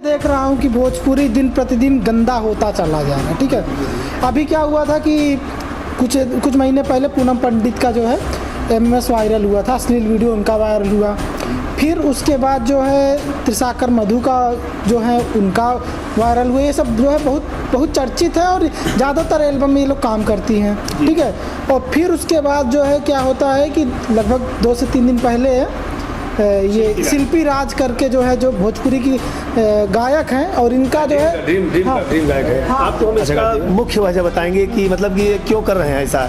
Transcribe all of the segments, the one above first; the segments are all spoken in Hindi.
देख रहा हूँ कि भोजपुरी दिन प्रतिदिन गंदा होता चला जा रहा है, ठीक है। अभी क्या हुआ था कि कुछ महीने पहले पूनम पंडित का जो है एमएस वायरल हुआ था, अश्लील वीडियो उनका वायरल हुआ। फिर उसके बाद जो है त्रिशाकर मधु का जो है उनका वायरल हुआ। ये सब जो है बहुत चर्चित है और ज़्यादातर एल्बम में ये लोग काम करती हैं, ठीक है। और फिर उसके बाद जो है क्या होता है कि लगभग 2 से 3 दिन पहले ये शिल्पी राज करके जो है जो भोजपुरी की गायक हैं और इनका जो है ड्रीम गायक है। आप तो हमें इसका मुख्य वजह बताएंगे कि मतलब कि ये क्यों कर रहे हैं ऐसा।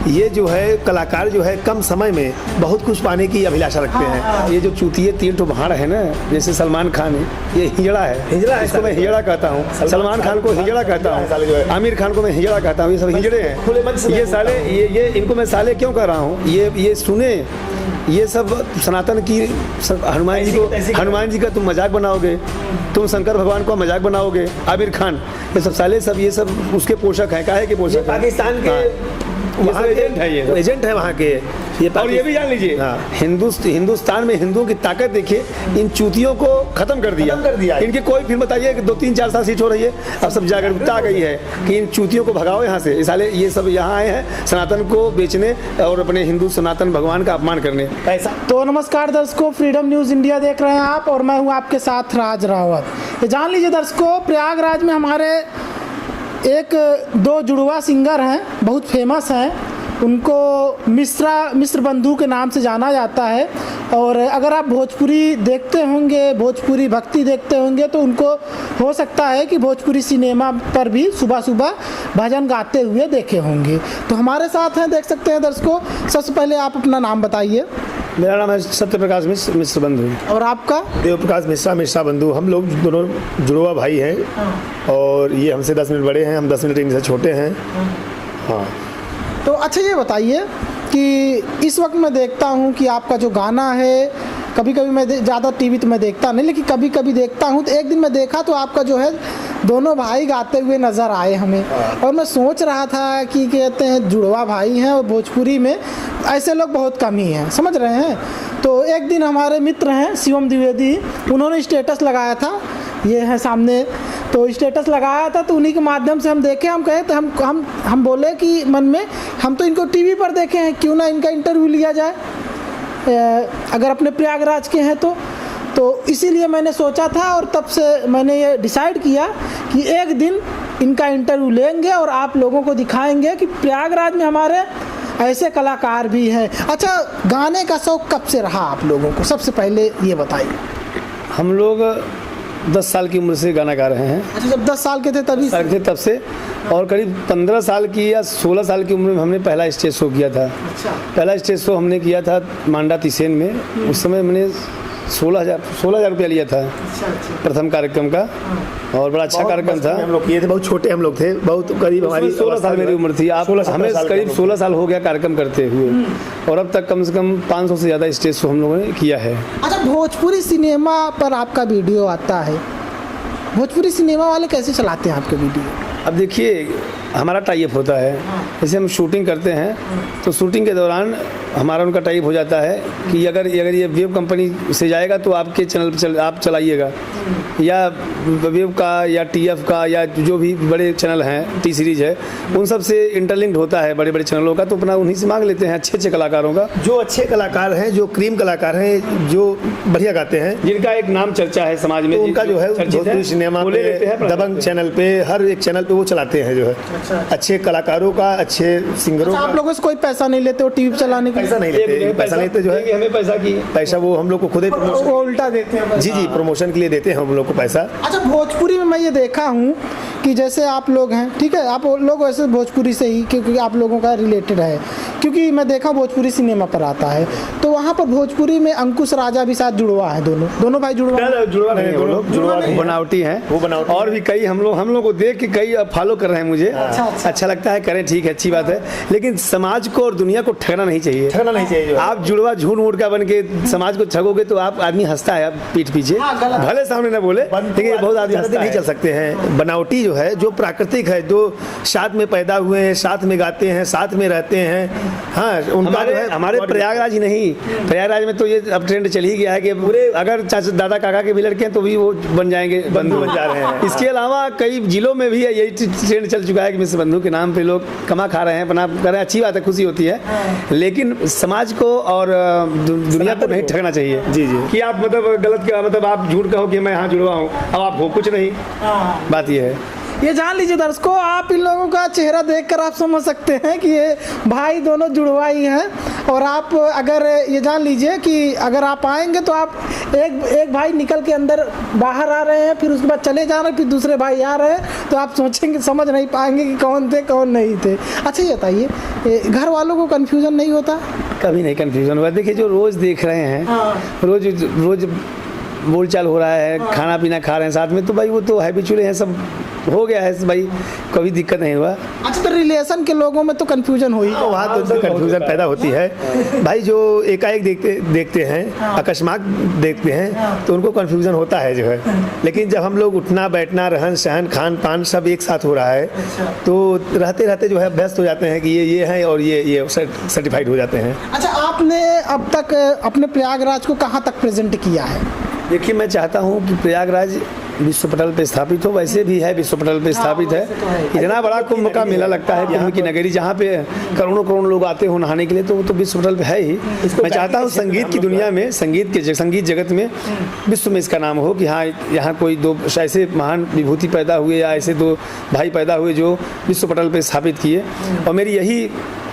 ये जो है कलाकार जो है कम समय में बहुत कुछ पाने की अभिलाषा रखते हैं। ये जो चूतिए 3 ठो भाड़ है ना, जैसे सलमान खान है, ये हिजड़ा है, इसको मैं हिजड़ा कहता हूँ। सलमान खान को हिजड़ा कहता हूँ, आमिर खान को मैं हिजड़ा कहता हूँ। ये सब हिजड़े हैं। ये साले ये इनको मैं साले क्यों कह रहा हूँ, ये सुने, ये सब सनातन की हनुमान जी का तुम मजाक बनाओगे, तुम शंकर भगवान को मजाक बनाओगे। आमिर खान ये सब साले सब ये सब उसके पोषक हैं। काहे के पोषक? पाकिस्तान के वहाँ एजेंट है, ये एजेंट है वहाँ के। और ये भी जान लीजिए, हिंदुस्तान में हिंदुओं की ताकत देखिए, इन चूतियों को खत्म कर दिया। इनकी कोई फिल्म बताइए कि 2-3-4 साल सीट हो रही है, अब सब जागरूकता आ गई है कि इन चूतियों को भगाओ यहाँ से। साले ये सब यहाँ आए हैं सनातन को बेचने और अपने हिंदू सनातन भगवान का अपमान करने। ऐसा तो नमस्कार दर्शकों, फ्रीडम न्यूज़ इंडिया देख रहे हैं आप और मैं हूँ आपके साथ राज रावत। ये जान लीजिए दर्शकों, प्रयागराज में हमारे 1-2 जुड़वा सिंगर हैं, बहुत फेमस हैं। उनको मिश्र बंधु के नाम से जाना जाता है। और अगर आप भोजपुरी देखते होंगे, भोजपुरी भक्ति देखते होंगे, तो उनको हो सकता है कि भोजपुरी सिनेमा पर भी सुबह सुबह भजन गाते हुए देखे होंगे। तो हमारे साथ हैं, देख सकते हैं दर्शकों। सबसे पहले आप अपना नाम बताइए। मेरा नाम है सत्यप्रकाश मिश्र बंधु। और आपका? देव प्रकाश मिश्रा बंधु। हम लोग दोनों जुड़वा भाई हैं और ये हमसे 10 मिनट बड़े हैं, हम 10 मिनट इनसे छोटे हैं। हाँ, तो अच्छा ये बताइए कि इस वक्त मैं देखता हूँ कि आपका जो गाना है, कभी कभी मैं ज़्यादा टीवी तो मैं देखता नहीं, लेकिन कभी कभी देखता हूँ। तो एक दिन मैं देखा तो आपका जो है दोनों भाई गाते हुए नज़र आए हमें। और मैं सोच रहा था कि कहते हैं जुड़वा भाई हैं और भोजपुरी में ऐसे लोग बहुत कम ही हैं, समझ रहे हैं। तो एक दिन हमारे मित्र हैं शिवम द्विवेदी, उन्होंने स्टेटस लगाया था, ये है सामने, तो स्टेटस लगाया था। तो उन्हीं के माध्यम से हम देखे, हम कहे तो हम बोले कि मन में, हम तो इनको टीवी पर देखे हैं, क्यों ना इनका इंटरव्यू लिया जाए, अगर अपने प्रयागराज के हैं तो इसीलिए मैंने सोचा था। और तब से मैंने ये डिसाइड किया कि एक दिन इनका इंटरव्यू लेंगे और आप लोगों को दिखाएंगे कि प्रयागराज में हमारे ऐसे कलाकार भी हैं। अच्छा, गाने का शौक़ कब से रहा आप लोगों को, सबसे पहले ये बताइए। हम लोग 10 साल की उम्र से गाना गा रहे हैं। अच्छा, जब 10 साल के थे तब से, और करीब 15 साल की या 16 साल की उम्र में हमने पहला स्टेज शो किया था। अच्छा। पहला स्टेज शो हमने किया था मांडा तिसेन में। उस समय मैंने 16,000 रुपया लिया था। अच्छा। प्रथम कार्यक्रम का, और बड़ा अच्छा कार्यक्रम था। हम लोग किए थे, बहुत छोटे हम लोग थे, बहुत करीब हमारी 16 साल मेरी उम्र थी। आप हमें करीब 16 साल हो गया कार्यक्रम करते हुए, और अब तक कम से कम 500 से ज़्यादा स्टेज शो हम लोगों ने किया है। अच्छा, भोजपुरी सिनेमा पर आपका वीडियो आता है, भोजपुरी सिनेमा वाले कैसे चलाते हैं आपके वीडियो? अब देखिए, हमारा टाइप होता है, जैसे हम शूटिंग करते हैं तो शूटिंग के दौरान हमारा उनका टाइप हो जाता है कि अगर ये वेब कंपनी से जाएगा तो आपके चैनल पर आप चलाइएगा, या वेब का या टीएफ का या जो भी बड़े चैनल हैं, टी सीरीज है, उन सब से इंटरलिंक्ड होता है बड़े बड़े चैनलों का। तो अपना उन्हीं से मांग लेते हैं अच्छे कलाकारों का, जो अच्छे कलाकार हैं, जो क्रीम कलाकार हैं, जो बढ़िया गाते हैं, जिनका एक नाम चर्चा है समाज में, तो उनका जो है भोजपुरी सिनेमा पे, दबंग चैनल पे, हर एक चैनल पे वो चलाते हैं जो है। अच्छा। अच्छे कलाकारों का, अच्छे सिंगरों का। आप लोगों से कोई पैसा नहीं लेते हो टीवी चलाने का? पैसा नहीं लेते, पैसा लेते जो है हमें पैसा वो हम लोग को खुद ही उल्टा देते हैं। जी, प्रमोशन के लिए देते हैं हम लोग को पैसा। अच्छा, भोजपुरी में मैं ये देखा हूँ कि जैसे आप लोग हैं, ठीक है, आप लोग वैसे भोजपुरी से ही, क्योंकि आप लोगों का रिलेटेड है, क्योंकि मैं देखा भोजपुरी सिनेमा पर आता है, तो वहाँ पर भोजपुरी में अंकुश राजा भी साथ जुड़वा है, दोनों भाई जुड़वा नहीं, जुड़वा बनावटी हैं, वो बनावटी, और भी कई हम लोग को देख के कई फॉलो कर रहे हैं मुझे। अच्छा लगता है, करें, ठीक है, अच्छी बात है, लेकिन समाज को और दुनिया को ठगना नहीं चाहिए। आप जुड़वा झूठ मूठ का बन के समाज को ठगोगे तो आप आदमी हंसता है पीठ पीछे, भले सामने न बोले, लेकिन बहुत आदमी नहीं चल सकते हैं। बनावटी जो है, जो प्राकृतिक है, जो साथ में पैदा हुए हैं, साथ में गाते हैं, साथ में रहते हैं, हाँ, उनका जो है हमारे प्रयागराज ही नहीं, प्रयागराज में तो ये अब ट्रेंड चल ही गया है कि पूरे अगर चाचा दादा काका के भी लड़के हैं तो भी वो बन जाएंगे, बंधु बन जा रहे हैं। इसके अलावा कई जिलों में भी यही ट्रेंड चल चुका है कि मिस्र बंधु के नाम पे लोग कमा खा रहे हैं, बना कर रहे हैं। अच्छी बात है, खुशी होती है, लेकिन समाज को और दुनिया को नहीं ठगना चाहिए। जी जी, कि आप मतलब गलत, मतलब आप झूठ कहो कि मैं यहाँ जुड़वा हूँ, अब आप हो कुछ नहीं, बात ये है। ये जान लीजिए दर्शकों, आप इन लोगों का चेहरा देखकर आप समझ सकते हैं कि ये भाई दोनों जुड़वा ही हैं। और आप अगर ये जान लीजिए कि अगर आप आएंगे तो आप एक भाई निकल के अंदर बाहर आ रहे हैं, फिर उसके बाद चले जा रहे हैं, फिर दूसरे भाई आ रहे हैं, तो आप सोचेंगे, समझ नहीं पाएंगे कि कौन थे कौन नहीं थे। अच्छा ये बताइए, घर वालों को कन्फ्यूज़न नहीं होता? कभी नहीं कन्फ्यूज़न हुआ। देखिए, जो रोज़ देख रहे हैं, रोज़ बोलचाल हो रहा है, खाना पीना खा रहे हैं साथ में, तो भाई वो तो हैबिचुअल हैं, सब हो गया है भाई, कभी दिक्कत नहीं हुआ। अच्छा, तो रिलेशन के लोगों में तो कन्फ्यूजन हुई, वहाँ तो कन्फ्यूजन पैदा होती है भाई। जो एकाएक देखते हैं, अकस्मात देखते हैं, तो उनको कन्फ्यूजन होता है जो है। लेकिन जब हम लोग उठना बैठना, रहन सहन, खान पान सब एक साथ हो रहा है, तो रहते रहते जो है व्यस्त हो जाते हैं कि ये है और ये सर्टिफाइड हो जाते हैं। अच्छा, आपने अब तक अपने प्रयागराज को कहाँ तक प्रेजेंट किया है? देखिए, मैं चाहता हूँ कि प्रयागराज विश्व पटल पे स्थापित हो, वैसे भी है, विश्व पटल पे स्थापित है। इतना बड़ा कुंभ का मेला लगता है, कुंभ की नगरी, जहाँ पे करोड़ों लोग आते हो नहाने के लिए, तो वो तो विश्व पटल पे है ही। मैं चाहता हूँ संगीत की दुनिया में, संगीत जगत में, विश्व में इसका नाम हो कि हाँ, यहाँ कोई दो ऐसे महान विभूति पैदा हुए या ऐसे दो भाई पैदा हुए जो विश्व पटल पे स्थापित किए। और मेरी यही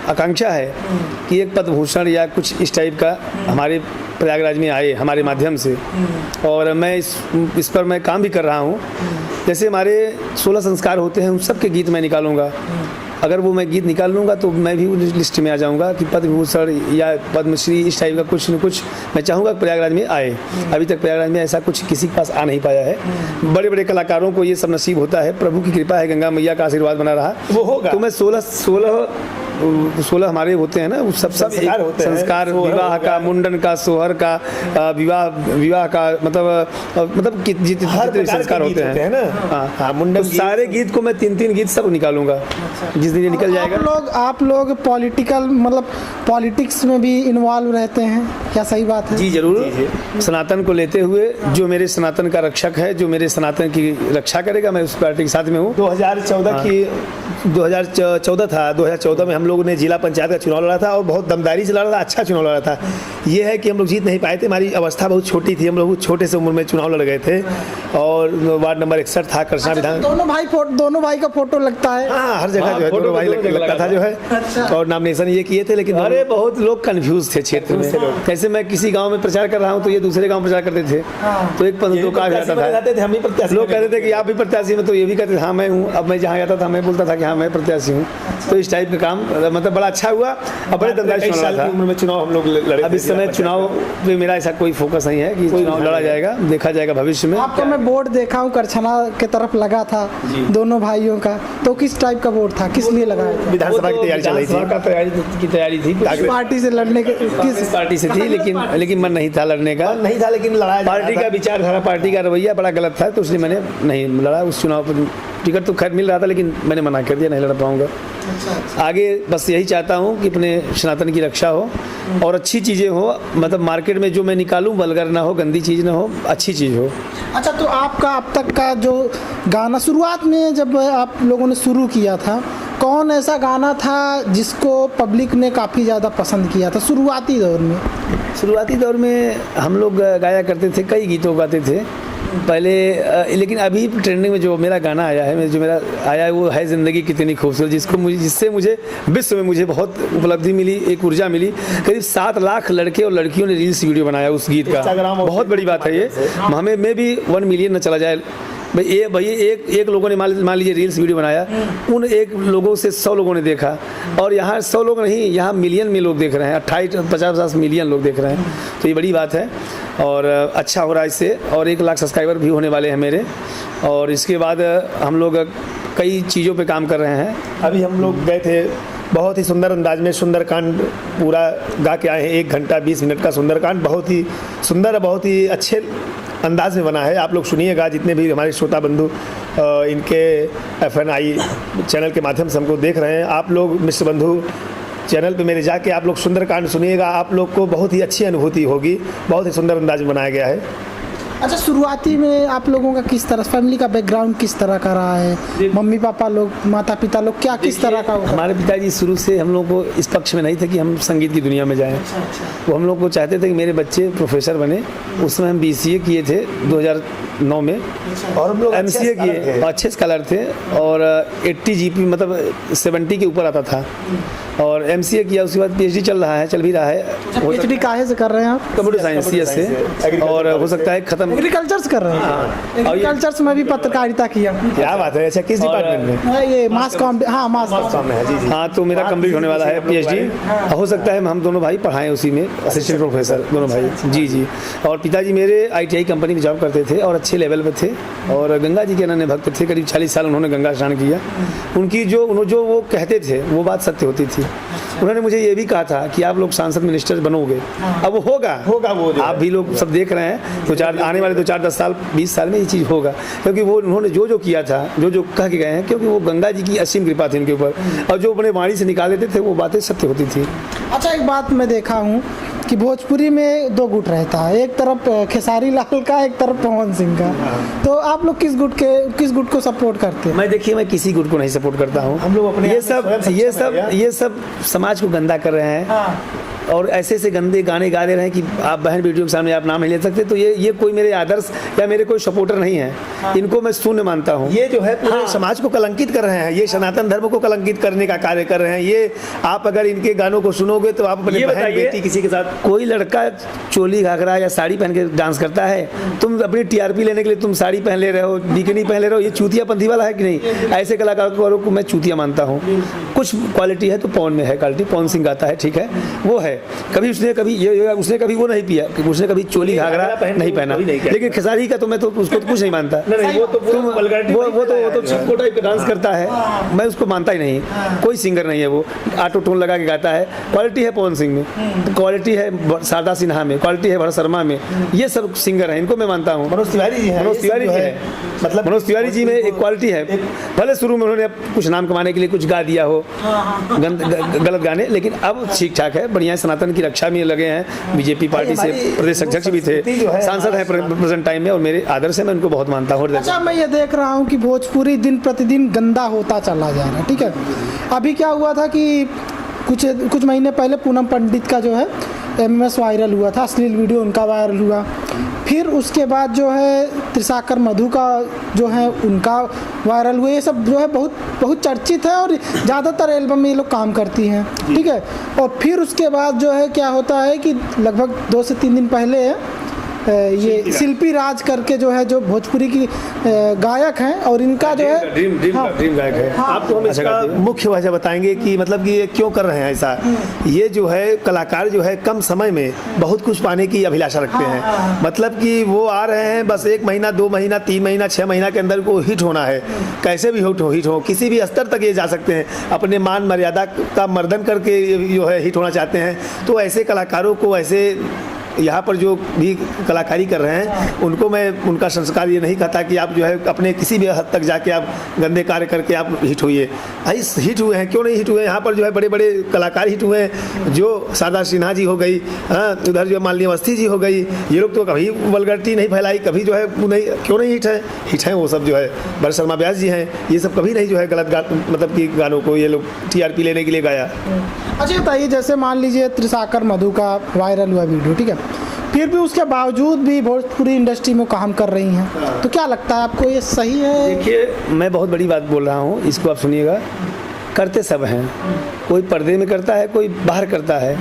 आकांक्षा है कि एक पद्म भूषण या कुछ इस टाइप का हमारे प्रयागराज में आए हमारे माध्यम से। और मैं इस पर मैं काम भी कर रहा हूँ। जैसे हमारे 16 संस्कार होते हैं, उन सब के गीत मैं निकालूंगा। अगर वो मैं गीत निकाल लूँगा तो मैं भी उस लिस्ट में आ जाऊँगा कि पद्म भूषण या पद्मश्री इस टाइप का कुछ न कुछ मैं चाहूँगा प्रयागराज में आए। अभी तक प्रयागराज में ऐसा कुछ किसी के पास आ नहीं पाया है। बड़े बड़े कलाकारों को ये सब नसीब होता है, प्रभु की कृपा है, गंगा मैया का आशीर्वाद बना रहा, वो होगा। तो मैं 16 हमारे होते हैं ना, वो सब संस्कार, विवाह का, मुंडन का, सोहर का, विवाह का, मतलब जितने संस्कार होते हैं ना, हाँ, मुंडन, सारे गीत को मैं 3 गीत सब निकालूंगा जिस दिन ये निकल जाएगा। आप लोग पॉलिटिकल, मतलब पॉलिटिक्स में भी इन्वॉल्व रहते हैं क्या? सही बात है? जी जरूर। सनातन को लेते हुए, जो मेरे सनातन का रक्षक है, जो मेरे सनातन की रक्षा करेगा, मैं उस पार्टी के साथ में हूँ। 2014 था, 2014 में हम लोगों ने जिला पंचायत का चुनाव लड़ा था और बहुत दमदारी से लड़ा था, अच्छा चुनाव लड़ा था। ये है कि हम लोग जीत नहीं पाए थे, हमारी अवस्था बहुत छोटी थी, हम लोग छोटे से उम्र में चुनाव लड़ गए थे। और वार्ड नंबर 61 था, कृष्णा विधान। दोनों भाई का फोटो लगता है, हाँ, हर जगह जो है दोनों भाई लगता था जो है। और नॉमिनेशन ये किए थे, लेकिन अरे बहुत लोग कंफ्यूज थे क्षेत्र में। जैसे मैं किसी गांव में प्रचार कर रहा हूं तो ये दूसरे गांव प्रचार करते थे, तो एक पंद्रह का जाता था, लोग कहते थे कि आप भी प्रत्याशी में, तो ये भी कहते थे हाँ मैं हूँ। अब मैं जहाँ जाता था मैं बोलता था कि हाँ मैं प्रत्याशी हूँ। तो इस टाइप का काम मतलब बड़ा अच्छा हुआ। अब बड़े दमदारी उम्र में चुनाव हम लोग लड़े। अब इस समय चुनाव में मेरा ऐसा कोई फोकस नहीं है कि चुनाव लड़ा जाएगा, देखा जाएगा भविष्य में। आपका मैं बोर्ड देखा हूँ, करछना के तरफ लगा था दोनों भाइयों का, तो किस टाइप का बोर्ड था, किस लिए लगाया? विधानसभा की तैयारी चल रही थी, तैयारी थी, पार्टी से लड़ने के, किस पार्टी से थी, लेकिन मन नहीं था लड़ने का, नहीं था, लेकिन लड़ाया। पार्टी का विचारधारा, पार्टी का रवैया बड़ा गलत था, तो इसलिए मैंने नहीं लड़ा उस चुनाव पर। टिकट तो खैर मिल रहा था, लेकिन मैंने मना कर दिया, नहीं लड़ पाऊंगा। आगे बस यही चाहता हूँ कि अपने सनातन की रक्षा हो और अच्छी चीज़ें हो, मतलब मार्केट में जो मैं निकालूँ वल्गर ना हो, गंदी चीज़ ना हो, अच्छी चीज़ हो। अच्छा, तो आपका अब तक का जो गाना, शुरुआत में जब आप लोगों ने शुरू किया था, कौन ऐसा गाना था जिसको पब्लिक ने काफ़ी ज़्यादा पसंद किया था शुरुआती दौर में? शुरुआती दौर में हम लोग गाया करते थे, कई गीतों गाते थे पहले, लेकिन अभी ट्रेंडिंग में जो मेरा गाना आया है, जो मेरा आया है, वो है ज़िंदगी कितनी खूबसूरत, जिससे मुझे विश्व में मुझे बहुत उपलब्धि मिली, एक ऊर्जा मिली। करीब 7 लाख लड़के और लड़कियों ने रील्स वीडियो बनाया उस गीत का, बहुत बड़ी बात है ये। हमें में भी 1 मिलियन न चला जाए भाई, एक लोगों ने मान लीजिए रील्स वीडियो बनाया, उन एक लोगों से 100 लोगों ने देखा, और यहाँ 100 लोग नहीं, यहाँ मिलियन में लोग देख रहे हैं, 28-50 मिलियन लोग देख रहे हैं, तो ये बड़ी बात है और अच्छा हो रहा है इससे। और 1 लाख सब्सक्राइबर भी होने वाले हैं मेरे। और इसके बाद हम लोग कई चीज़ों पे काम कर रहे हैं। अभी हम लोग गए थे बहुत ही सुंदर अंदाज में सुंदरकांड पूरा गा के आए हैं। 1 घंटा 20 मिनट का सुंदरकांड बहुत ही सुंदर, बहुत ही अच्छे अंदाज में बना है। आप लोग सुनिएगा, जितने भी हमारे श्रोता बंधु इनके FNI चैनल के माध्यम से हमको देख रहे हैं, आप लोग मिश्र बंधु चैनल पे मेरे जाके आप लोग सुंदरकांड सुनिएगा, आप लोग को बहुत ही अच्छी अनुभूति होगी। बहुत ही सुंदर अंदाज में बनाया गया है। अच्छा, शुरुआती में आप लोगों का किस तरह, फैमिली का बैकग्राउंड किस तरह का रहा है? मम्मी पापा लोग, माता पिता लोग क्या किस तरह का होगा? हमारे पिताजी शुरू से हम लोग को इस पक्ष में नहीं थे कि हम संगीत की दुनिया में जाएं। वो हम लोग को चाहते थे कि मेरे बच्चे प्रोफेसर बने। उसमें हम BCA किए थे 2009 में, और हम लोग MCA किए, अच्छे स्कॉलर थे और 80 GP मतलब 70 के ऊपर आता था। और MCA किया, उसके बाद PhD चल रहा है, चल भी रहा है। PhD काहे से कर रहे हैं आप? कंप्यूटर साइंस CS से, और हो सकता है खत्म एग्रीकल्चर से कर रहे हैं। एग्रीकल्चर में भी पत्रकारिता किया। क्या बात है। अच्छा, किस डिपार्टमेंट में? ये मास कॉम, हाँ मास कॉम में है। जी जी। हाँ, तो मेरा कंप्लीट होने वाला है PhD। हो सकता है हम दोनों भाई पढ़ाएं उसी में, असिस्टेंट प्रोफेसर दोनों भाई। जी जी। और पिताजी मेरे ITI कंपनी में जॉब करते थे और अच्छे लेवल पे थे, और गंगा जी के अनन्य भक्त थे। करीब 40 साल उन्होंने गंगा स्नान किया। उनकी जो वो कहते थे वो बात सत्य होती थी। उन्होंने मुझे ये भी कहा था कि आप लोग सांसद मिनिस्टर बनोगे। अब वो होगा वो आप भी लोग सब देख रहे हैं। आने वाले 2-4-10 साल 20 साल में ये चीज़ होगा, क्योंकि वो उन्होंने जो किया था, जो कह के गए हैं, क्योंकि वो गंगा जी की असीम कृपा थी उनके ऊपर, और जो अपने वाणी से निकाल देते थे वो बातें सत्य होती थी। अच्छा, एक बात मैं देखा हूँ कि भोजपुरी में 2 गुट रहता है, एक तरफ खेसारी लाल का, एक तरफ पवन सिंह का। तो आप लोग किस गुट को सपोर्ट करते हैं? मैं किसी गुट को नहीं सपोर्ट करता हूँ। हम लोग अपने ये सब समाज को गंदा कर रहे हैं और ऐसे गंदे गाने गा दे रहे हैं कि आप बहन बेटियों के सामने आप नाम नहीं ले सकते। तो ये कोई मेरे आदर्श या मेरे कोई सपोर्टर नहीं है। इनको मैं शून्य मानता हूँ। ये जो है पूरे समाज को कलंकित कर रहे हैं। ये सनातन धर्म को कलंकित करने का कार्य कर रहे हैं। ये आप अगर इनके गानों को सुनोगे तो आप अपने बहन बेटी किसी के साथ, कोई लड़का चोली घाघरा या साड़ी पहन के डांस करता है, तुम अपनी TRP लेने के लिए तुम साड़ी पहन ले रहे हो, बिकिनी पहन ले रहे हो, ये चूतियापंथी वाला है कि नहीं? ऐसे कलाकारों को मैं चूतिया मानता हूँ। कुछ क्वालिटी है तो पवन में है क्वालिटी। पवन सिंह गाता है, ठीक है, वो है। कभी उसने कभी वो नहीं पिया, उसने कभी चोली घाघरा नहीं पहना। लेकिन खेसारी का तो मैं तो उसको तो कुछ नहीं मानता। वो तो छिपको टाइप का डांस करता है, मैं उसको मानता ही नहीं। कोई सिंगर नहीं है वो, ऑटो टोन लगा के गाता है। क्वालिटी है पवन सिंह में, क्वालिटी है शारदा सिन्हा में, क्वालिटी है भरत शर्मा में। ये सब सिंगर हैं, इनको मैं मानता हूँ। मनोज तिवारी जी है, मतलब मनोज तिवारी जी में एक क्वालिटी है। भले शुरू में उन्होंने कुछ नाम कमाने के लिए कुछ गा दिया हो, गलत गाने, लेकिन अब ठीक ठाक है, बढ़िया। सनातन की रक्षा में लगे हैं। BJP पार्टी से प्रदेश अध्यक्ष भी थे, सांसद हैं प्रेजेंट टाइम में, और मेरे आदर्श है, मैं उनको बहुत मानता हूँ। अच्छा, मैं ये देख रहा हूँ कि भोजपुरी दिन प्रतिदिन गंदा होता चला जा रहा है, ठीक है। अभी क्या हुआ था कि कुछ महीने पहले पूनम पंडित का जो है MMS वायरल हुआ था, अश्लील वीडियो उनका वायरल हुआ। फिर उसके बाद जो है त्रिशाकर मधु का जो है उनका वायरल हुआ। ये सब जो है बहुत चर्चित है और ज़्यादातर एल्बम में ये लोग काम करती हैं, ठीक है। और फिर उसके बाद जो है क्या होता है कि लगभग 2 से 3 दिन पहले ये शिल्पी राज करके जो है, जो भोजपुरी की गायक हैं, और इनका जो है ड्रीम गायक है। आपको हम इसका मुख्य वजह बताएंगे कि मतलब कि ये क्यों कर रहे हैं ऐसा। ये जो है कलाकार जो है कम समय में बहुत कुछ पाने की अभिलाषा रखते हैं। मतलब कि वो आ रहे हैं बस 1 महीना 2 महीना 3 महीना 6 महीना के अंदर को हिट होना है। कैसे भी हिट हो, किसी भी स्तर तक ये जा सकते हैं। अपने मान मर्यादा का मर्दन करके जो है हिट होना चाहते हैं। तो ऐसे कलाकारों को, ऐसे यहाँ पर जो भी कलाकारी कर रहे हैं, उनको मैं उनका संस्कार ये नहीं कहता कि आप जो है अपने किसी भी हद तक जाके आप गंदे कार्य करके आप हिट होइए। हिट हुए हैं, क्यों नहीं हिट हुए? यहाँ पर जो है बड़े बड़े कलाकार हिट हुए हैं, जो शारदा सिन्हा जी हो गई, हाँ, उधर जो मालिनी अवस्थी जी हो गई। ये लोग तो कभी वल्गरिटी नहीं फैलाई, कभी जो है नहीं, क्यों नहीं हिट है वो सब जो है। भरत शर्मा व्यास जी हैं, ये सब कभी नहीं जो है गलत मतलब कि गानों को ये लोग TRP लेने के लिए गाया। अच्छा बताइए, जैसे मान लीजिए त्रिशाकर मधु का वायरल हुआ वीडियो, ठीक है, फिर भी उसके बावजूद भी भोजपुरी इंडस्ट्री में काम कर रही हैं, तो क्या लगता है आपको ये सही है? देखिए, मैं बहुत बड़ी बात बोल रहा हूँ, इसको आप सुनिएगा। करते सब हैं, कोई पर्दे में करता है, कोई बाहर करता है।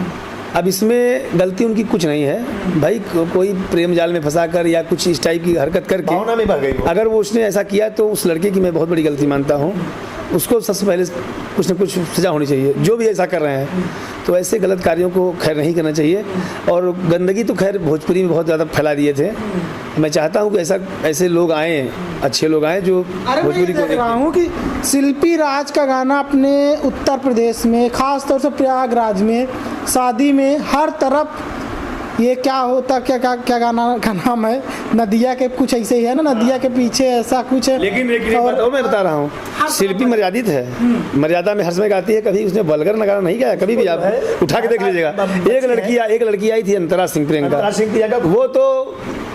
अब इसमें गलती उनकी कुछ नहीं है भाई। कोई प्रेम जाल में फंसा कर या कुछ इस टाइप की हरकत करके भावना में बह गई, अगर वो उसने ऐसा किया तो उस लड़के की मैं बहुत बड़ी गलती मानता हूँ। उसको सबसे पहले कुछ न कुछ सजा होनी चाहिए, जो भी ऐसा कर रहे हैं। तो ऐसे गलत कार्यों को खैर नहीं करना चाहिए। और गंदगी तो खैर भोजपुरी में बहुत ज़्यादा फैला दिए थे। मैं चाहता हूँ कि ऐसे लोग आएँ, अच्छे लोग आएँ जो भोजपुरी को देख रहा हूँ कि शिल्पी राज का गाना अपने उत्तर प्रदेश में, खास तौर से प्रयागराज में शादी में हर तरफ ये क्या होता, क्या गाना का नाम है, नदिया के कुछ ऐसे ही है ना, नदिया के पीछे ऐसा कुछ है। लेकिन और मैं बता रहा हूँ, शिल्पी मर्यादित है, मर्यादा में हर्ष में गाती है। कभी उसने वल्गर गाना नहीं गाया, कभी भी आप उठा के देख लीजिएगा। एक लड़की आई थी अंतरा सिंह प्रियंका, वो तो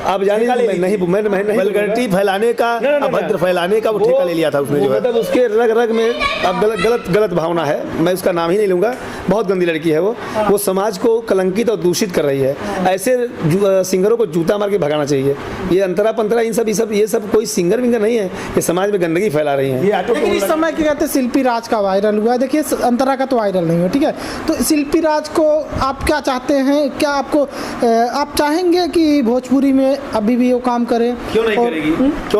आप जाने नहीं वल्गरिटी फैलाने का, अभद्र फैलाने का वो ठेका ले लिया था उसने, जो है मतलब उसके रग रग में अब गलत भावना है। मैं उसका नाम ही नहीं लूँगा, बहुत गंदी लड़की है वो समाज को कलंकित और दूषित कर रही है। ऐसे सिंगरों को जूता मार के भगाना चाहिए। ये अंतरा पंतरा इन सब ये सब कोई सिंगर विंगर नहीं है, ये समाज में गंदगी फैला रही है। लेकिन इस समय क्या कहते हैं, शिल्पी राज का वायरल हुआ है। देखिए अंतरा का तो वायरल नहीं हुआ, ठीक है। तो शिल्पी राज को आप क्या चाहते हैं, क्या आप चाहेंगे कि भोजपुरी में अभी भी वो काम करे? क्यों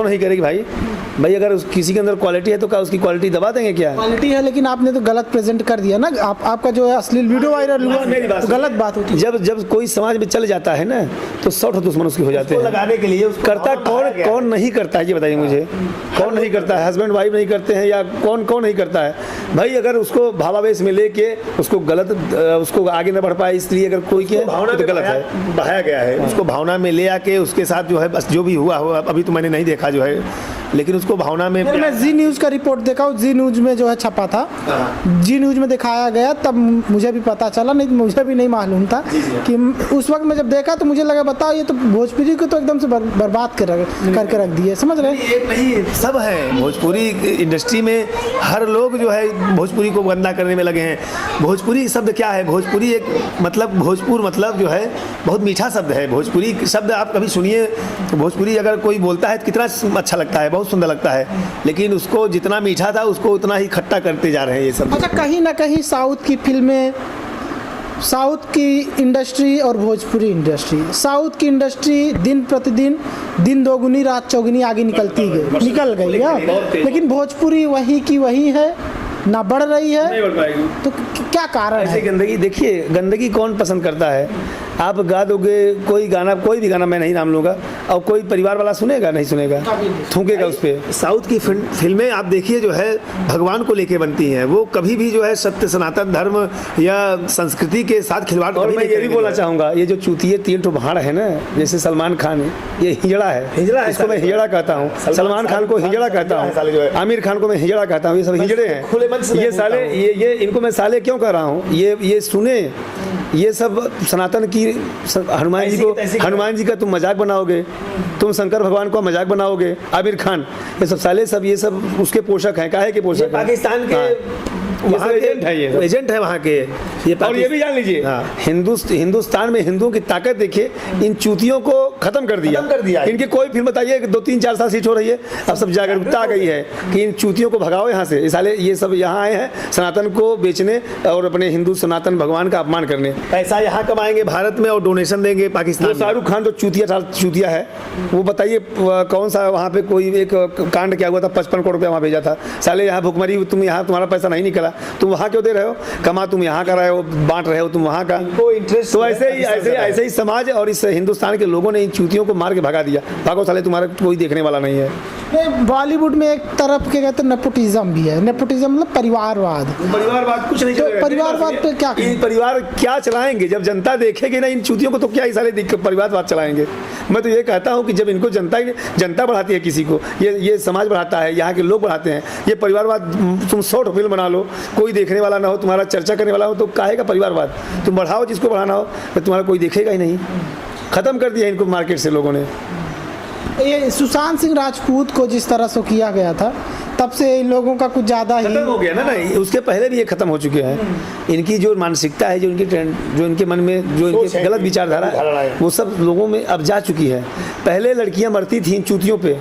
नहीं करेगी भाई अगर किसी के अंदर क्वालिटी है तो क्या उसकी क्वालिटी दबा देंगे? क्या क्वालिटी है, लेकिन आपने तो गलत प्रेजेंट कर दिया ना। आपका जो है अश्लील वीडियो वायरल हुआ, तो गलत बात होती है। जब कोई समाज में चल जाता है ना तो 100 दुश्मन उसके हो जाते हैं। लगाने के लिए करता कौन नहीं करता है, ये बताइए मुझे। कौन नहीं करता है? हस्बैंड वाइफ नहीं करते हैं या कौन नहीं करता है भाई? अगर उसको भावावेश में लेके उसको आगे न बढ़ पाए, इसलिए अगर कोई किया भावना तो गलत है, बहाया गया है। उसको भावना में ले आके उसके साथ जो है बस जो भी हुआ अभी तो मैंने नहीं देखा जो है, लेकिन उसको भावना में मैं जी न्यूज़ का रिपोर्ट देखा हूँ, जी न्यूज़ में जो है छपा था, जी न्यूज़ में दिखाया गया, तब मुझे भी पता चला, नहीं मुझे भी नहीं मालूम था कि उस वक्त मैं जब देखा तो मुझे लगा बताओ ये तो भोजपुरी को तो एकदम से बर्बाद करके रख दिए, समझ रहे हैं? एक नहीं सब है भोजपुरी इंडस्ट्री में, हर लोग जो है भोजपुरी को गंदा करने में लगे हैं। भोजपुरी शब्द क्या है? भोजपुरी एक भोजपुर मतलब जो है बहुत मीठा शब्द है। भोजपुरी शब्द आप कभी सुनिए, भोजपुरी अगर कोई बोलता है तो कितना अच्छा लगता है, बहुत सुंदर लगता है, लेकिन उसको जितना मीठा था उसको उतना ही खट्टा करते जा रहे हैं ये सब। अच्छा, कहीं ना कहीं साउथ की फिल्में, साउथ की इंडस्ट्री और भोजपुरी इंडस्ट्री, साउथ की इंडस्ट्री दिन प्रतिदिन दिन दोगुनी रात चौगुनी आगे निकल गई है, लेकिन भोजपुरी वही की वही है, ना बढ़ रही है। नहीं बढ़ पाएगी। तो क्या कारण है? गंदगी देखिए, गंदगी कौन पसंद करता है? आप गा दोगे कोई भी गाना मैं नहीं नाम लूँगा, और कोई परिवार वाला सुनेगा? नहीं सुनेगा, थूकेगा उस पर। साउथ की फिल्में आप देखिए जो है भगवान को लेके बनती हैं, वो कभी भी जो है सत्य सनातन धर्म या संस्कृति के साथ खिलवाड़। और मैं ये भी बोलना चाहूँगा, ये जो चूतिए 3 ठो भाड़ है ना, जैसे सलमान खान, ये हिजड़ा है, इसको मैं हिजड़ा कहता हूँ। सलमान खान को हिजड़ा कहता हूँ, आमिर खान को मैं हिजड़ा कहता हूँ। ये सब हिजड़े हैं, ये साले, ये इनको मैं साले क्यों कह रहा हूँ? ये सुने, ये सब सनातन की, हनुमान जी का तुम मजाक बनाओगे, तुम शंकर भगवान को मजाक बनाओगे, आमिर खान, ये सब साले ये सब उसके पोषक हैं। काहे के पोषक हैं? पाकिस्तान के वहाँ एजेंट है, ये एजेंट है वहाँ के। और ये भी जान लीजिए, हिंदुस्तान में हिंदुओं की ताकत देखिए, इन चूतियों को खत्म कर दिया। इनकी कोई फिल्म बताइए 2-3-4 साल सीट हो रही है, अब सब जागरूकता आ गई है कि इन चूतियों को भगाओ यहाँ से। साले ये सब यहाँ आए हैं सनातन को बेचने और अपने हिंदू सनातन भगवान का अपमान करने। पैसा यहाँ कमाएंगे भारत में और डोनेशन देंगे पाकिस्तान। शाहरुख खान तो चूतिया है, वो बताइए कौन सा वहाँ पे कोई एक कांड क्या हुआ था, 55 करोड़ रुपया वहाँ भेजा था। साले यहाँ भुखमरी, तुम यहाँ तुम्हारा पैसा नहीं निकला, तुम वहाँ क्यों दे रहे हो? कमा तुम यहाँ कर रहे हो, बांट रहे हो तुम वहाँ का। कोई इंटरेस्ट तो ऐसे ही समाज और इस हिंदुस्तान के लोगों ने इन चूतियों को मार के भगा दिया। भागो साले, तुम्हारा कोई देखने वाला नहीं है। बॉलीवुड में एक तरफ के कहते हैं नेपोटिज्म भी है। नेपोटिज्म मतलब परिवारवाद कुछ नहीं। तो परिवारवाद पे क्या परिवार क्या चलाएंगे? जब जनता देखेगी ना इन चूतियों को, तो क्या साले परिवारवाद चलाएंगे? मैं तो ये कहता हूँ कि जब इनको जनता बढ़ाती है किसी को, ये समाज बढ़ाता है, यहाँ के लोग बढ़ाते हैं। ये परिवारवाद, तुम 100 फिल्म बना लो, कोई देखने वाला ना हो, तुम्हारा चर्चा करने वाला हो, तो काहे का परिवारवाद? तुम बढ़ाओ जिसको बढ़ाना हो, तो तुम्हारा कोई देखेगा ही नहीं। खत्म कर दिया इनको मार्केट से लोगों ने। ये सुशांत सिंह राजपूत को जिस तरह से किया गया था, तब से इन लोगों का कुछ ज़्यादा ही खत्म हो गया ना। नहीं, उसके पहले भी ये खत्म हो चुके हैं। इनकी जो मानसिकता है, जो इनके मन में जो इनके गलत विचारधारा है, वो सब लोगों में अब जा चुकी है। पहले लड़कियां मरती थी इन चूतियों पे,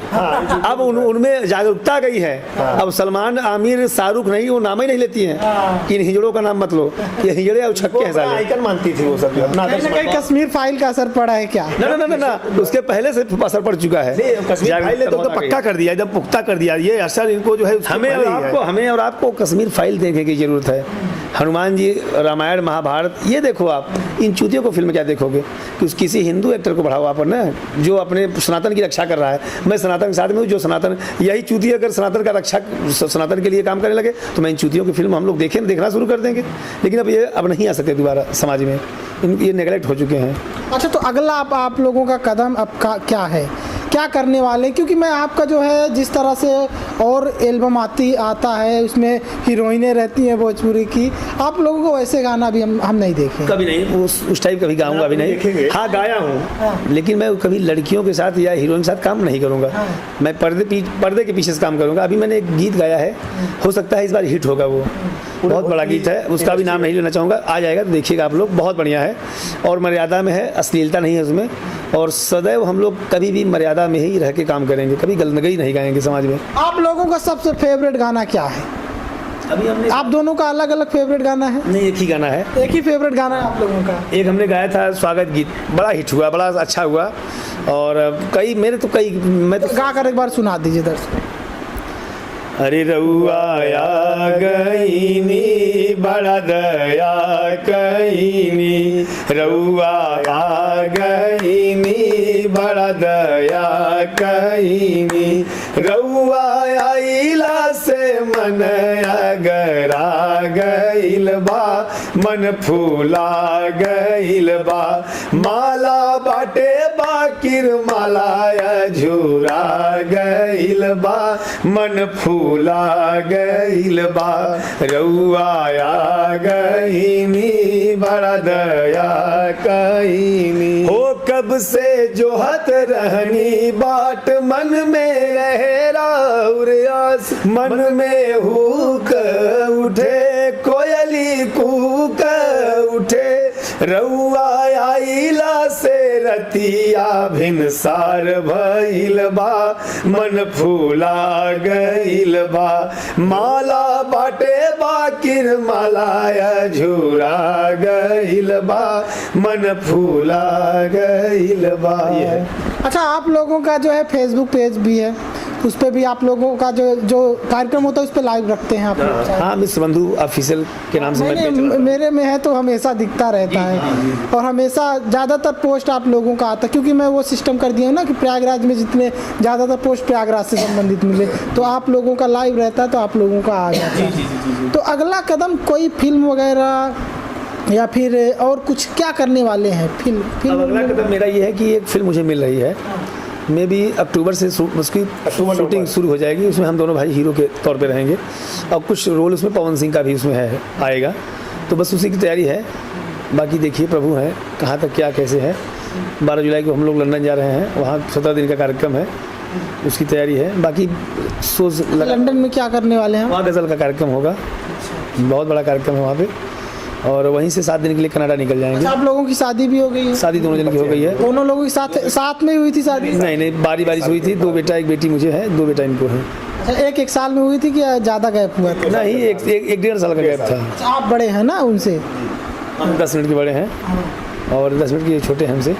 अब उनमें जागरूकता आ गई है। अब सलमान, आमिर, शाहरुख नहीं, वो नाम ही नहीं लेती हैं। इन हिजड़ों का नाम मत लो, ये हिजड़े और छक्के हैं साले। आइकन मानती थी वो सब। कहीं कश्मीर फाइल का असर पड़ा है क्या? ना, उसके पहले से असर पड़ चुका है। कश्मीर फाइल ने तो पक्का कर दिया, एकदम पुख्ता कर दिया। ये असर इनको को जो है उसको हमें और आपको कश्मीर फाइल देखने की जरूरत है। हनुमान जी, रामायण, महाभारत, ये देखो आप। इन चूतियों को फिल्म क्या देखोगे कि किसी हिंदू एक्टर को बढ़ावा पर ना, जो अपने सनातन की रक्षा कर रहा है। मैं सनातन के साथ में हूँ, जो सनातन, यही चूतिया अगर सनातन का रक्षा, सनातन के लिए काम करने लगे तो मैं इन चूतियों की फिल्म हम लोग देखना शुरू कर देंगे। लेकिन अब ये नहीं आ सकते दोबारा समाज में, ये नेगलेक्ट हो चुके हैं। अच्छा, तो अगला आप लोगों का कदम अब क्या है, क्या करने वाले? क्योंकि मैं आपका जो है जिस तरह से और एल्बम आता है उसमें हीरोइनें रहती हैं भोजपुरी की, आप लोगों को वैसे गाना भी हम नहीं देखे कभी नहीं। उस टाइप कभी गाऊंगा भी नहीं। हाँ, गाया हूँ, लेकिन मैं कभी लड़कियों के साथ या हीरोइन के साथ काम नहीं करूँगा। मैं पर्दे के पीछे से काम करूँगा। अभी मैंने एक गीत गाया है, हो सकता है इस बार हिट होगा। वो बहुत बड़ा गीत है, उसका भी नाम नहीं लेना चाहूँगा। आ जाएगा तो देखिएगा आप लोग, बहुत बढ़िया है और मर्यादा में है, अश्लीलता नहीं है उसमें। और सदैव हम लोग कभी भी मर्यादा में ही रह के काम करेंगे, कभी गंदगी नहीं गाएंगे समाज में। आप लोगों का सबसे फेवरेट गाना क्या है? अभी हमने, आप दोनों का अलग अलग फेवरेट गाना है? नहीं, एक ही गाना है। एक ही फेवरेट गाना है आप लोगों का? एक हमने गाया था स्वागत गीत, बड़ा हिट हुआ, बड़ा अच्छा हुआ। और कई मैं तो गा कर एक बार सुना दीजिए दर्शक। अरे रउआ आ गईनी, बड़ा दया कईनी, रउआ आ गईनी, बड़ा दया कईनी, रउआ आइला से मन अगरा गइल बा, मन फूला गइल बा, माला बाटे बाकिर माला झूरा गइल बा, मन फूला गइल बा, रउआ आ गईनी, बड़ा दया कईनी। हो कब से जोहत रहनी बाट, मन में रहे राउर आस, मन में हुक उठे, कोयली कूक उठे, रउआ आइला से रतिया भिनसार भइल बा, मन फूला गइल बा, माला बाटे बाकिर माला झूरा गइल बा, मन फूला गइल बा। अच्छा, आप लोगों का जो है फेसबुक पेज भी है, उस पर भी आप लोगों का जो कार्यक्रम होता है उस पर लाइव रखते हैं आप लोग? हाँ, मिस बंधु ऑफिशियल के नाम से मेरे में है तो हमेशा दिखता रहता है और हमेशा ज़्यादातर पोस्ट आप लोगों का आता है, क्योंकि मैं वो सिस्टम कर दिया हूँ ना कि प्रयागराज में जितने ज़्यादातर पोस्ट प्रयागराज से संबंधित मिले तो आप लोगों का लाइव रहता है तो आप लोगों का आ जाता है। तो अगला कदम कोई फिल्म वगैरह या फिर और कुछ क्या करने वाले हैं? फिल्म अगला कदम मेरा ये है कि एक फिल्म मुझे मिल रही है, मे भी अक्टूबर से उसकी शूटिंग शुरू हो जाएगी। उसमें हम दोनों भाई हीरो के तौर पे रहेंगे और कुछ रोल उसमें पवन सिंह का भी उसमें आएगा, तो बस उसी की तैयारी है। बाकी देखिए प्रभु हैं कहाँ तक क्या कैसे है। 12 जुलाई को हम लोग लंदन जा रहे हैं, वहाँ 17 दिन का कार्यक्रम है, उसकी तैयारी है। बाकी सोच लंदन में क्या करने वाले हैं? वहाँ गज़ल का कार्यक्रम होगा, बहुत बड़ा कार्यक्रम है वहाँ पे, और वहीं से 7 दिन के लिए कनाडा निकल जाएंगे। आप लोगों की शादी भी हो गई है? शादी दोनों जन की हो गई है। दोनों लोगों की साथ में हुई थी शादी? नहीं, बारी हुई थी। 2 बेटा 1 बेटी मुझे है, 2 बेटा इनको है। अच्छा, एक साल में हुई थी कि ज़्यादा गैप हुआ था? नहीं, एक 1.5 साल का गैप था। आप बड़े हैं ना उनसे? 10 मिनट के बड़े हैं और 10 मिनट के छोटे हैं हमसे।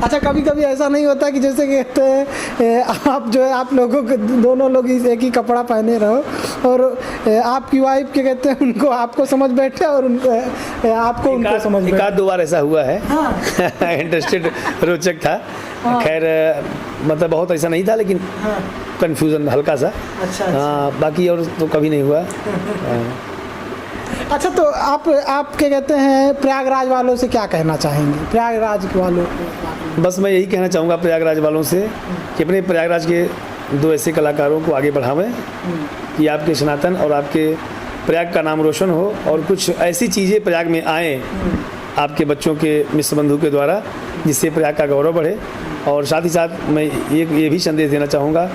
अच्छा, कभी कभी ऐसा नहीं होता कि जैसे कहते हैं आप जो है आप लोगों को दोनों लोग एक ही कपड़ा पहने रहो और आपकी वाइफ के कहते हैं उनको आपको समझ बैठे और उनको आपको उनको समझ बैठे? 1-2 बार ऐसा हुआ है। हाँ। इंटरेस्टेड रोचक था। हाँ। खैर मतलब बहुत ऐसा नहीं था, लेकिन हाँ। कन्फ्यूज़न हल्का सा। अच्छा। हाँ, बाकी और तो कभी नहीं हुआ। अच्छा, तो आप क्या कहते हैं प्रयागराज वालों से क्या कहना चाहेंगे? प्रयागराज वालों को बस मैं यही कहना चाहूँगा प्रयागराज वालों से कि अपने प्रयागराज के 2 ऐसे कलाकारों को आगे बढ़ावें कि आपके सनातन और आपके प्रयाग का नाम रोशन हो और कुछ ऐसी चीज़ें प्रयाग में आएँ आपके बच्चों के मिस बंधु के द्वारा, जिससे प्रयाग का गौरव बढ़े। और साथ ही साथ मैं ये भी संदेश देना चाहूँगा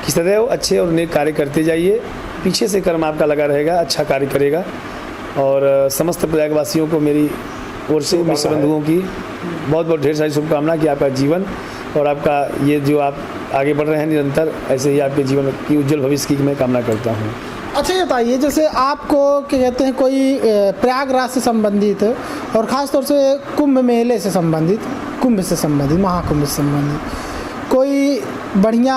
कि सदैव अच्छे और नेक कार्य करते जाइए, पीछे से कर्म आपका लगा रहेगा, अच्छा कार्य करेगा। और समस्त प्रयागवासियों को मेरी ओर से मिस बंधुओं की बहुत बहुत ढेर सारी शुभकामना कि आपका जीवन और आपका ये जो आप आगे बढ़ रहे हैं निरंतर, ऐसे ही आपके जीवन की उज्जवल भविष्य की मैं कामना करता हूँ। अच्छा, ये बताइए जैसे आपको क्या कहते हैं कोई प्रयागराज से संबंधित और ख़ास तौर से कुंभ मेले से संबंधित, कुंभ से संबंधित, महाकुंभ से संबंधित कोई बढ़िया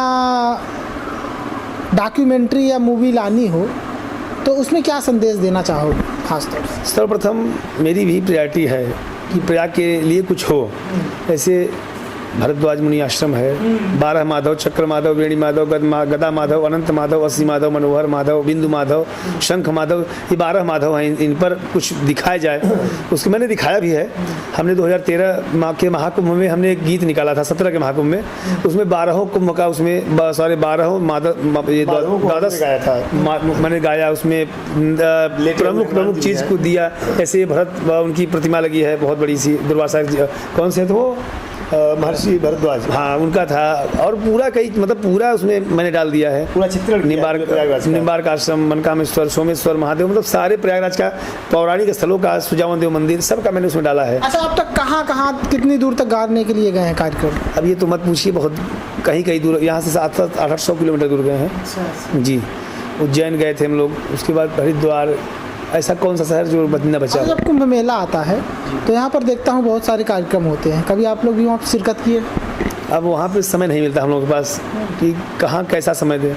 डॉक्यूमेंट्री या मूवी लानी हो तो उसमें क्या संदेश देना चाहोगे खासतौर से? सर्वप्रथम मेरी भी प्रायोरिटी है कि प्रयाग के लिए कुछ हो। ऐसे भरद्वाज मुनि आश्रम है, 12 माधव, चक्र माधव, वेणी माधव, गदा माधव, अनंत माधव, अस्सी माधव, मनोहर माधव, बिंदु माधव, शंख माधव, ये 12 माधव हैं। इन पर कुछ दिखाया जाए, उसको मैंने दिखाया भी है। हमने 2013 के महाकुंभ में हमने एक गीत निकाला था, 17 के महाकुंभ में, उसमें 12 कुंभ का, उसमें 12 माधव, ये द्वादश मैंने गाया, उसमें प्रमुख चीज़ को दिया। ऐसे भरत उनकी प्रतिमा लगी है बहुत बड़ी सी, दुर्वासा कौन से थे वो, महर्षि भरद्वाज, हाँ उनका था। और पूरा कई मतलब पूरा उसमें मैंने डाल दिया है, पूरा चित्रण निम्बार्क आश्रम, मनकामेश्वर, सोमेश्वर महादेव, मतलब सारे प्रयागराज का पौराणिक स्थलों का, सुजावन देव मंदिर, सबका मैंने उसमें डाला है। अच्छा, अब तक कहाँ कितनी दूर तक गाने के लिए गए हैं कार्यक्रम? अब ये तो मत पूछिए, बहुत कहीं दूर, यहाँ से 800 किलोमीटर दूर गए हैं जी। उज्जैन गए थे हम लोग, उसके बाद हरिद्वार, ऐसा कौन सा शहर जो न बचा। जब कुंभ मेला आता है तो यहाँ पर देखता हूँ बहुत सारे कार्यक्रम होते हैं, कभी आप लोग भी वहाँ पर शिरकत किए? अब वहाँ पे समय नहीं मिलता हम लोगों के पास कि कहाँ कैसा समय दे।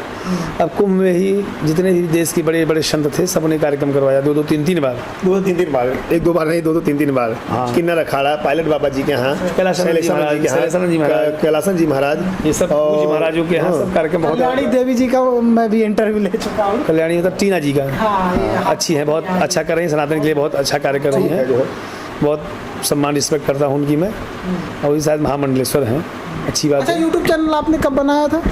अब कुंभ में ही जितने भी देश के बड़े बड़े संत थे, सबने कार्यक्रम करवाया 2-2, 3-3 बार। 2-3 बार, 1-2 बार नहीं, 2-2, 3-3 बार। हाँ। किन्नर अखाड़ा, पायलट बाबा जी के यहाँ, कैलासन जी महाराज, ये सब पूज्य महाराजों के यहाँ सब कार्यक्रम बहुत। कल्याणी देवी जी का मैं भी इंटरव्यू ले चुका हूँ। कल्याणी मतलब टीना जी का, अच्छी है, बहुत अच्छा कर रही है, सनातन के लिए बहुत अच्छा कार्य कर रही है, बहुत सम्मान रिस्पेक्ट करता हूँ उनकी मैं। और ये शायद महामंडलेश्वर हैं, अच्छी बात है। यूट्यूब चैनल आपने कब बनाया था?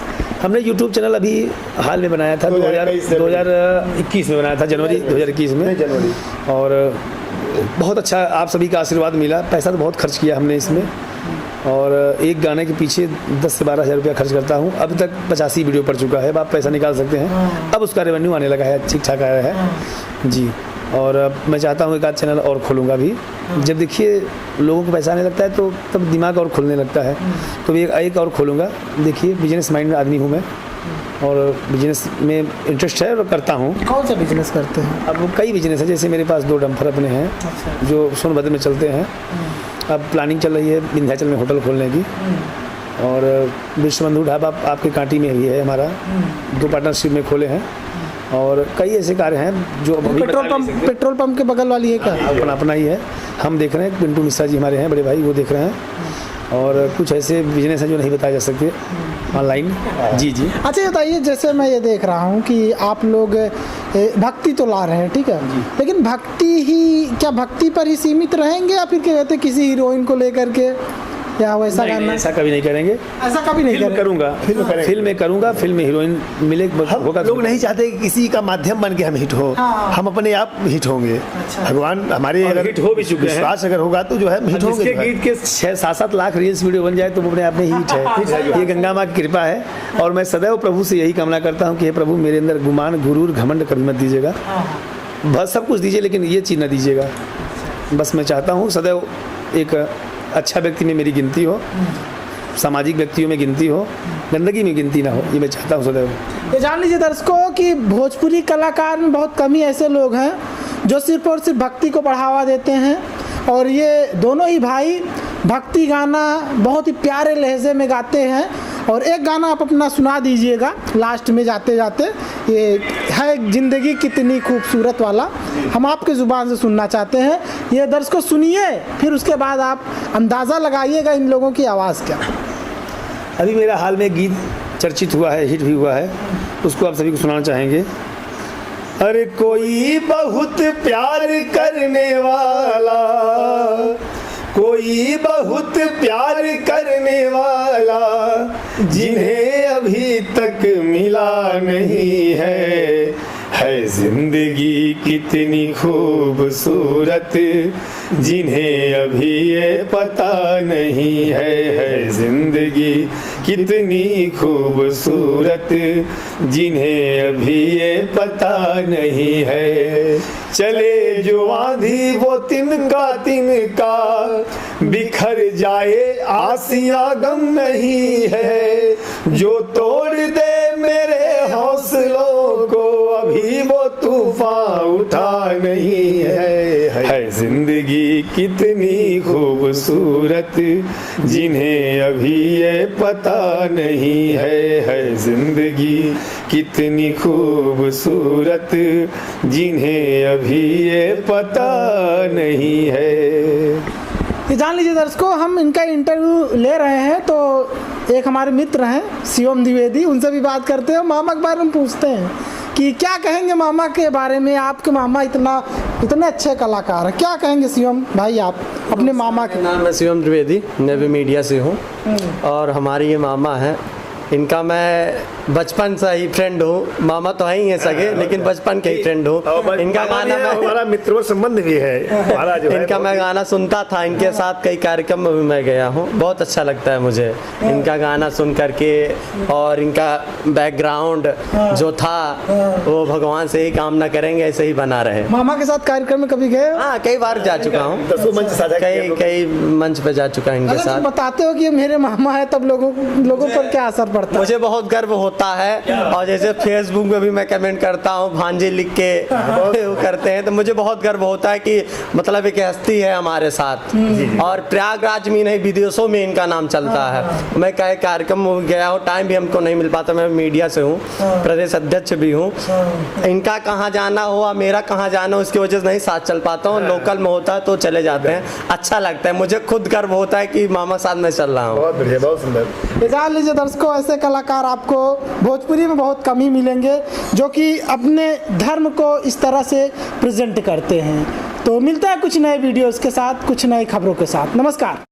हमने यूट्यूब चैनल अभी हाल में बनाया था, 2021 में बनाया था, जनवरी 2021 में। और बहुत अच्छा आप सभी का आशीर्वाद मिला। पैसा तो बहुत खर्च किया हमने इसमें, और एक गाने के पीछे 10 से 12 हज़ार रुपया खर्च करता हूँ। अब तक 85 वीडियो पड़ चुका है, आप पैसा निकाल सकते हैं। अब उसका रेवेन्यू आने लगा है, ठीक ठाक आया है जी। और मैं चाहता हूँ एक आध चैनल और खोलूँगा भी। जब देखिए लोगों को पैसा आने लगता है तो तब दिमाग और खुलने लगता है, तो एक और खोलूँगा। देखिए बिजनेस माइंड आदमी हूँ मैं, और बिजनेस में इंटरेस्ट है और करता हूँ। कौन सा बिजनेस करते हैं? अब कई बिजनेस है, जैसे मेरे पास 2 डंपर अपने हैं। अच्छा। जो सोनभद्र में चलते हैं। अब प्लानिंग चल रही है विंध्याचल में होटल खोलने की, और विश्वबंधु ढाबा आपके कांटी में ही है हमारा, 2 पार्टनरशिप में खोले हैं। और कई ऐसे कार्य हैं जो पेट्रोल पंप के बगल वाली है क्या? अपना ही है, हम देख रहे हैं। पिंटू मिश्रा जी हमारे हैं बड़े भाई, वो देख रहे हैं। और कुछ ऐसे बिजनेस हैं जो नहीं बताए जा सकते ऑनलाइन। जी। अच्छा ये बताइए, जैसे मैं ये देख रहा हूँ कि आप लोग भक्ति तो ला रहे हैं, ठीक है, लेकिन क्या भक्ति पर ही सीमित रहेंगे, या फिर क्या कहते हैं किसी हीरोइन को लेकर के, या वैसा करना? ऐसा कभी नहीं करेंगे, ऐसा कभी नहीं करूँगा। फिल्म में हीरोइन मिले होगा। लोग नहीं चाहते कि किसी का माध्यम बन के हम हिट हो। हाँ। हम अपने आप हिट होंगे। अच्छा। भगवान हमारे अगर हिट हो भी चुके हैं, विश्वास अगर होगा तो जो है हिट होंगे। जिसके गीत के 6-7 लाख रील्स वीडियो बन जाए तो वो अपने आप में हिट है। ये गंगा माँ की कृपा है। और मैं सदैव प्रभु से यही कामना करता हूँ कि हे प्रभु, मेरे अंदर गुमान, गुरूर, घमंड कभी मत दीजिएगा। बस सब कुछ दीजिए, लेकिन ये चीज़ न दीजिएगा। बस मैं चाहता हूँ सदैव एक अच्छा व्यक्ति में मेरी गिनती हो, सामाजिक व्यक्तियों में गिनती हो, गंदगी में गिनती ना हो, ये मैं चाहता हूँ सदैव। ये जान लीजिए दर्शकों कि भोजपुरी कलाकार में बहुत कम ही ऐसे लोग हैं जो सिर्फ और सिर्फ भक्ति को बढ़ावा देते हैं। और ये दोनों ही भाई भक्ति गाना बहुत ही प्यारे लहजे में गाते हैं। और एक गाना आप अपना सुना दीजिएगा लास्ट में जाते जाते, ये है जिंदगी कितनी खूबसूरत वाला, हम आपके ज़ुबान से सुनना चाहते हैं। ये दर्शकों सुनिए, फिर उसके बाद आप अंदाज़ा लगाइएगा इन लोगों की आवाज़ क्या। अभी मेरा हाल में गीत चर्चित हुआ है, हिट भी हुआ है, उसको आप सभी को सुनाना चाहेंगे। अरे कोई बहुत प्यार करने वाला, कोई बहुत प्यार करने वाला, जिन्हें अभी तक मिला नहीं है जिंदगी कितनी खूबसूरत, जिन्हें अभी ये पता नहीं है जिंदगी कितनी खूबसूरत, जिन्हें अभी ये पता नहीं है। चले जो आंधी वो तिनका तिनका, बिखर जाए आसियां गम नहीं है, जो तोड़ दे मेरे हौसलों को अभी वो तूफान उठा नहीं है जिंदगी कितनी खूबसूरत। खूबसूरत जिन्हें अभी ये पता नहीं है जिंदगी कितनी खूबसूरत जिन्हें अभी ये पता नहीं है। ये जान लीजिए दर्शकों, हम इनका इंटरव्यू ले रहे हैं तो एक हमारे मित्र हैं शिवम द्विवेदी, उनसे भी बात करते हैं, मामा के बारे में पूछते हैं कि क्या कहेंगे मामा के बारे में। आपके मामा इतने अच्छे कलाकार हैं, क्या कहेंगे शिवम भाई आप अपने मामा के? नाम है शिवम द्विवेदी, मैं भी मीडिया से हूँ और हमारे ये मामा हैं, इनका मैं बचपन से ही फ्रेंड हूँ। मामा तो है ही है सगे, लेकिन बचपन के ही फ्रेंड हूँ। इनका गाना हमारा मित्र संबंध भी है हमारा जो है। इनका मैं गाना सुनता था, इनके साथ कई कार्यक्रम में भी मैं गया हूँ। बहुत अच्छा लगता है मुझे इनका गाना सुन करके, और इनका बैकग्राउंड जो था वो भगवान से ही कामना करेंगे ऐसे ही बना रहे। मामा के साथ कार्यक्रम में कभी गए? हाँ, कई बार जा चुका हूँ, कई मंच पे जा चुका इनके साथ। बताते हो कि मेरे मामा है, तब लोगों पर क्या असर पड़ता है? मुझे बहुत गर्व होता है, और जैसे फेसबुक में भी मैं कमेंट करता हूँ, भांजे लिख के वो करते हैं, तो मुझे बहुत गर्व होता है कि मतलब एक हस्ती है हमारे साथ। और प्रयागराज में नहीं, विदेशों में इनका नाम चलता है। मैं कई कार्यक्रम में गया हूँ, टाइम भी हमको नहीं मिल पाता, मैं मीडिया से हूँ, प्रदेश अध्यक्ष भी हूँ। इनका कहाँ जाना हुआ, मेरा कहाँ जाना हो, उसकी वजह से नहीं साथ चल पाता हूँ। लोकल में होता है तो चले जाते हैं, अच्छा लगता है। मुझे खुद गर्व होता है कि मामा साथ में चल रहा हूँ। बहुत बढ़िया, बहुत सुंदर। जान लीजिए दर्शकों, ऐसे कलाकार आपको भोजपुरी में बहुत कम ही मिलेंगे जो कि अपने धर्म को इस तरह से प्रेजेंट करते हैं। तो मिलता है कुछ नए वीडियोस के साथ, कुछ नई खबरों के साथ। नमस्कार।